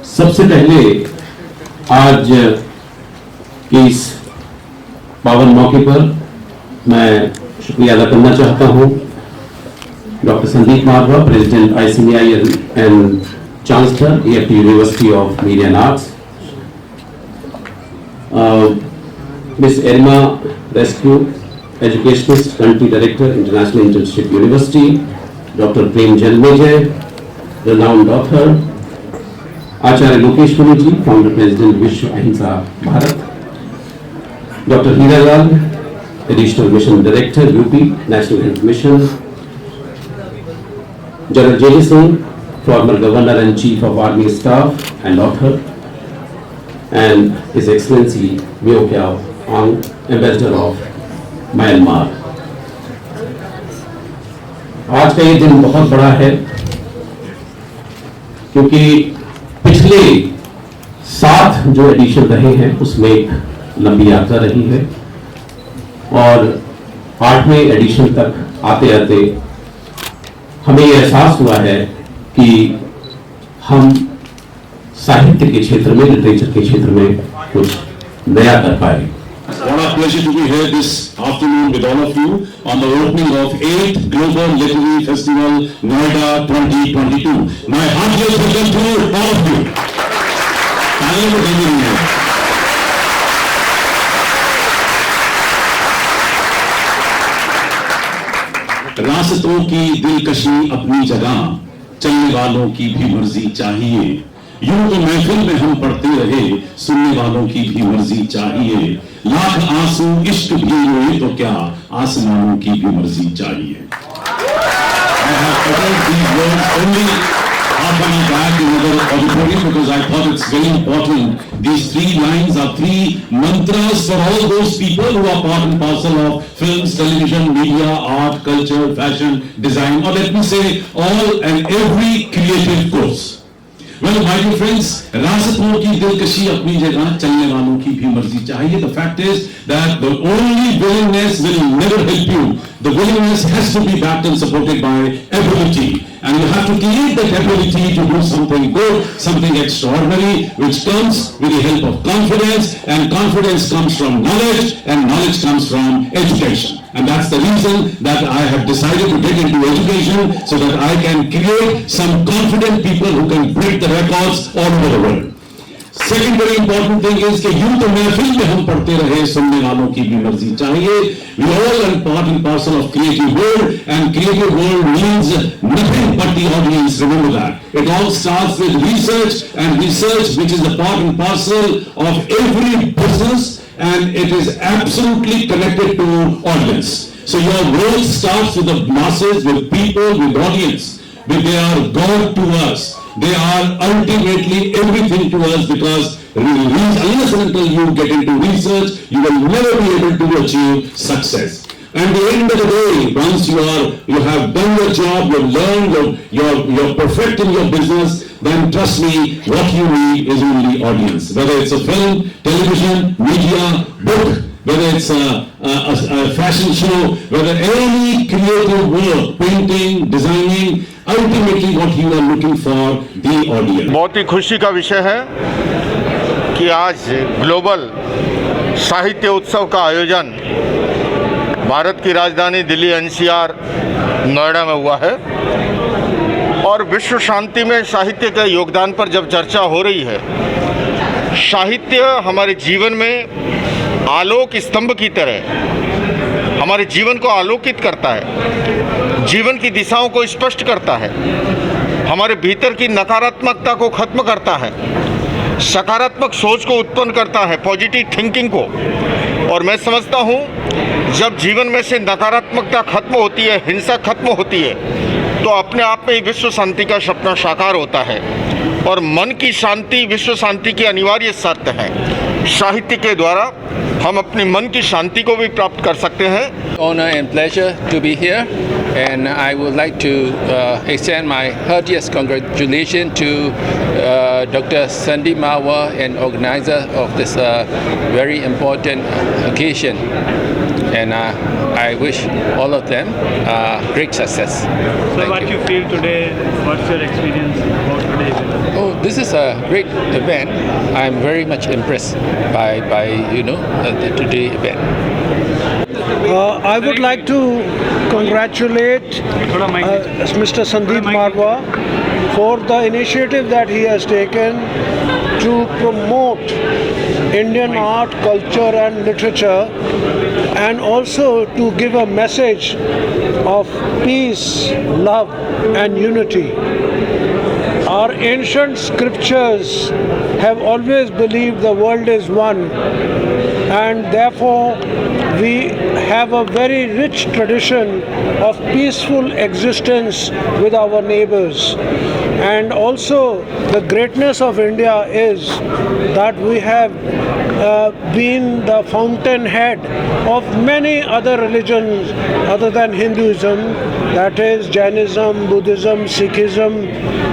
सबसे पहले आज के इस पावन मौके पर मैं शुक्रिया अदा करना चाहता हूं doctor Sandeep Marwah, president ICMI and chancellor AFT university of media and arts, miss एरिमा रेस्क्यू, educationist, country director, international internship university, doctor Prem Janmejay, renowned author, Acharya Lokesh Muni ji, founder president Vishwa Ahimsa Bharat, doctor Hiralal, additional mission director UP national health mission, general JD Singh, former governor and chief of army staff and author, and his excellency Myo Kyaw Aung, ambassador of Myanmar. आज का ये दिन बहुत बड़ा है क्योंकि पिछले 7 जो एडिशन रहे हैं उसमें एक लंबी यात्रा रही है और 8वें एडिशन तक आते आते हमें यह एहसास हुआ है कि हम साहित्य के क्षेत्र में, लिटरेचर के क्षेत्र में कुछ नया कर पाए। What a pleasure to be here this afternoon with all of you on the opening of 8th Global Literary Festival Noida 2022. My heartiest welcome to all of you. रास्तों की दिलकशी अपनी जगह, चलने वालों की भी मर्जी चाहिए। यूं तो महफिल में हम पढ़ते रहे, सुनने वालों की भी मर्जी चाहिए। लाख आंसू इश्क भी हुए तो क्या, आसमानों की भी मर्जी चाहिए। I have uttered these words only half an hour back in another auditorium because I thought it's very important. These 3 lines are 3 mantras for all those people who are part and parcel of films, television, media, art, culture, fashion, design, or let me say all and every creative course. Well, my dear friends, रास्तों की दिलकशी अपनी जगह, चलने वालों की भी मर्जी चाहिए. The fact is that the only willingness will never help you. The willingness has to be backed and supported by ability. And you have to create that ability to do something good, something extraordinary, which comes with the help of confidence, and confidence comes from knowledge, and knowledge comes from education. And that's the reason that I have decided to get into education, so that I can create some confident people who can break the records all over the world. Second very important thing is कि यूं तो महफिल में हम पढ़ते रहे, सुनने वालों की भी मर्जी चाहिए. We all are part and parcel of creative world, and creative world means nothing but the audience. Remember that. It all starts with research, and research which is the part and parcel of every business, and it is absolutely connected to audience. So your role starts with the masses, with people, with audience. They are God to us. They are ultimately everything to us, because unless and until you get into research, you will never be able to achieve success. And at the end of the day, once you have done your job, you've learned, you're perfect in your business, then trust me, what you need is only audience. Whether it's a film, television, media, book, whether it's a fashion show, whether any creative work, painting, designing, ultimately what you are looking for, the audience. बहुत ही खुशी का विषय है कि आज global साहित्य उत्सव का आयोजन भारत की राजधानी दिल्ली NCR नोएडा में हुआ है, और विश्व शांति में साहित्य के योगदान पर जब चर्चा हो रही है, साहित्य हमारे जीवन में आलोक स्तंभ की तरह हमारे जीवन को आलोकित करता है, जीवन की दिशाओं को स्पष्ट करता है, हमारे भीतर की नकारात्मकता को खत्म करता है, सकारात्मक सोच को उत्पन्न करता है, पॉजिटिव थिंकिंग को। और मैं समझता हूँ जब जीवन में से नकारात्मकता खत्म होती है, हिंसा खत्म होती है, तो अपने आप में ही विश्व शांति का सपना साकार होता है। और मन की शांति विश्व शांति की अनिवार्य शर्त है। साहित्य के द्वारा हम अपने मन की शांति को भी प्राप्त कर सकते हैं। Honor and pleasure to be here, and I would like to extend my heartiest congratulations to Dr. Sandeep Marwa, and organizer of this very important occasion, and I wish all of them great success. So what you feel today, what's your experience about today? Oh, this is a great event. I am very much impressed by the today event. I would like to congratulate Mr. Sandeep Marwa for the initiative that he has taken to promote Indian art, culture and literature, and also to give a message of peace, love and unity. Our ancient scriptures have always believed the world is one, and therefore we have a very rich tradition of peaceful existence with our neighbors. And also the greatness of India is that we have been the fountainhead of many other religions other than Hinduism, that is Jainism, Buddhism, Sikhism,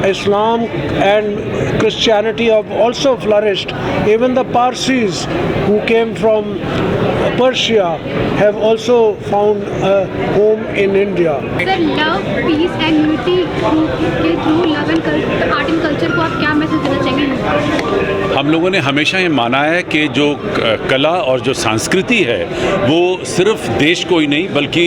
Islam and Christianity have also flourished. Even the Parsis who came from Persia have also found a home in India. Sir, love, peace and unity के through love and art and culture को आप क्या message देना चाहेंगे? हम लोगों ने हमेशा ये माना है कि जो कला और जो संस्कृति है वो सिर्फ देश को ही नहीं बल्कि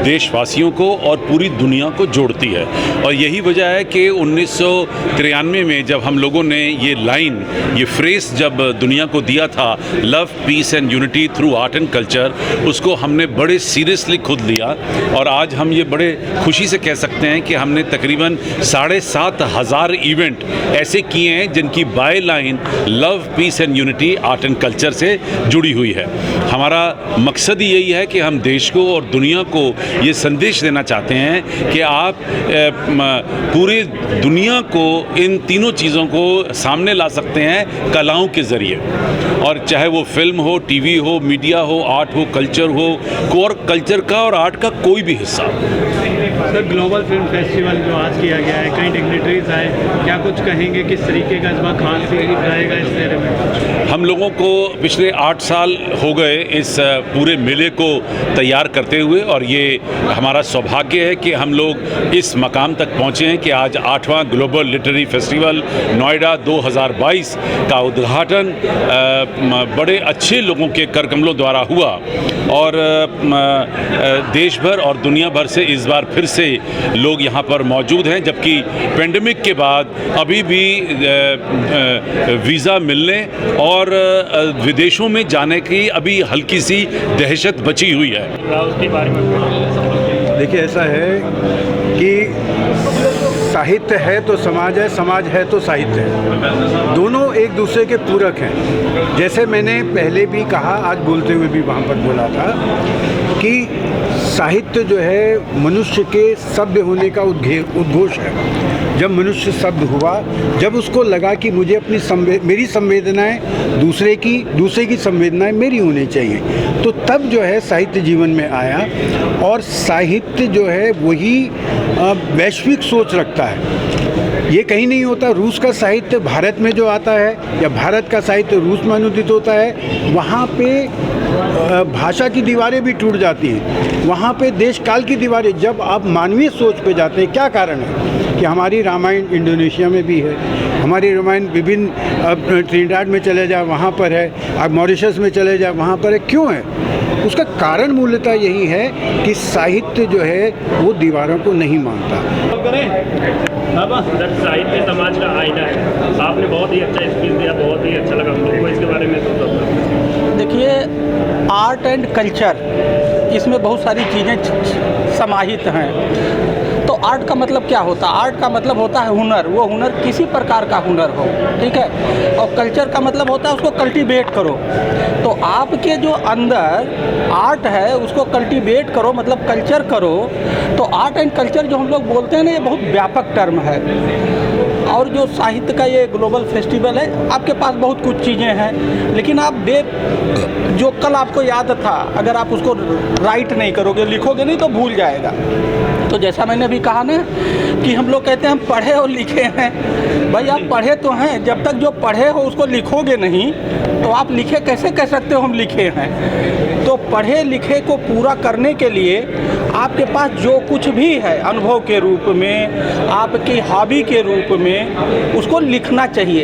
देशवासियों को और पूरी दुनिया को जोड़ती है। और यही वजह है कि 1993 में जब हम लोगों ने ये लाइन, ये फ्रेज जब दुनिया को दिया था, love, peace and unity through art and culture, उसको हमने बड़े सीरियसली खुद लिया। और आज हम ये बड़े खुशी से कह सकते हैं कि हमने तकरीबन 7,500 इवेंट ऐसे किए हैं जिनकी byline love, peace and unity art and culture से जुड़ी हुई है। हमारा मकसद ही यही है कि हम देश को और दुनिया को ये संदेश देना चाहते हैं कि आप पूरी दुनिया को इन तीनों चीज़ों को सामने ला सकते हैं कलाओं के ज़रिए। और चाहे वो फिल्म हो, टीवी हो, मीडिया हो, आर्ट हो, कल्चर हो, और कल्चर का और आर्ट का कोई भी हिस्सा। सर, ग्लोबल फिल्म फेस्टिवल जो आज किया गया है, कई डिग्निटरीज आए, क्या कुछ कहेंगे किस तरीके का इस बार खास रहेगा इस मेले में? हम लोगों को पिछले 8 साल हो गए इस पूरे मेले को तैयार करते हुए, और ये हमारा सौभाग्य है कि हम लोग इस मकाम तक पहुँचे हैं कि आज 8वां ग्लोबल लिटरेरी फेस्टिवल नोएडा 2022 का उद्घाटन बड़े अच्छे लोगों के करकमलों द्वारा हुआ। और देश भर और दुनिया भर से इस बार फिर से लोग यहाँ पर मौजूद हैं, जबकि पेंडेमिक के बाद अभी भी वीज़ा मिलने और विदेशों में जाने की अभी हल्की सी दहशत बची हुई है। देखिए, ऐसा है कि साहित्य है तो समाज है, समाज है तो साहित्य है, दोनों एक दूसरे के पूरक हैं। जैसे मैंने पहले भी कहा, आज बोलते हुए भी वहाँ पर बोला था कि साहित्य जो है मनुष्य के सभ्य होने का उद्घोष है। जब मनुष्य सभ्य हुआ, जब उसको लगा कि मुझे अपनी मेरी संवेदनाएं दूसरे की संवेदनाएं मेरी होनी चाहिए, तो तब जो है साहित्य जीवन में आया। और साहित्य जो है वही वैश्विक सोच रखता है। ये कहीं नहीं होता। रूस का साहित्य भारत में जो आता है या भारत का साहित्य रूस में अनुदित होता है, वहाँ पे भाषा की दीवारें भी टूट जाती हैं, वहाँ पे देश काल की दीवारें। जब आप मानवीय सोच पे जाते हैं, क्या कारण है कि हमारी रामायण इंडोनेशिया में भी है, हमारी रामायण विभिन्न ट्रिनिडाड में चले जाए वहाँ पर है, आप मॉरिशस में चले जाए वहाँ पर है। क्यों है? उसका कारण मूलतः यही है कि साहित्य जो है वो दीवारों को नहीं मानता। साहित्य समाज का आईना है। आपने बहुत ही अच्छा स्पीच दिया, बहुत ही अच्छा लगा हम लोग को। इसके बारे में देखिए, आर्ट एंड कल्चर, इसमें बहुत सारी चीज़ें समाहित हैं। तो आर्ट का मतलब क्या होता है? आर्ट का मतलब होता है हुनर। वो हुनर किसी प्रकार का हुनर हो, ठीक है। और कल्चर का मतलब होता है उसको कल्टीवेट करो। तो आपके जो अंदर आर्ट है उसको कल्टीवेट करो, मतलब कल्चर करो। तो आर्ट एंड कल्चर जो हम लोग बोलते हैं ना, ये बहुत व्यापक टर्म है। और जो साहित्य का ये ग्लोबल फेस्टिवल है, आपके पास बहुत कुछ चीज़ें हैं, लेकिन आप जो कल आपको याद था, अगर आप उसको राइट नहीं करोगे, लिखोगे नहीं, तो भूल जाएगा। तो जैसा मैंने अभी कहा ना कि हम लोग कहते हैं हम पढ़े और लिखे हैं। भाई आप पढ़े तो हैं, जब तक जो पढ़े हो उसको लिखोगे नहीं तो आप लिखे कैसे कह सकते हो हम लिखे हैं। तो पढ़े लिखे को पूरा करने के लिए आपके पास जो कुछ भी है अनुभव के रूप में, आपकी हॉबी के रूप में, उसको लिखना चाहिए।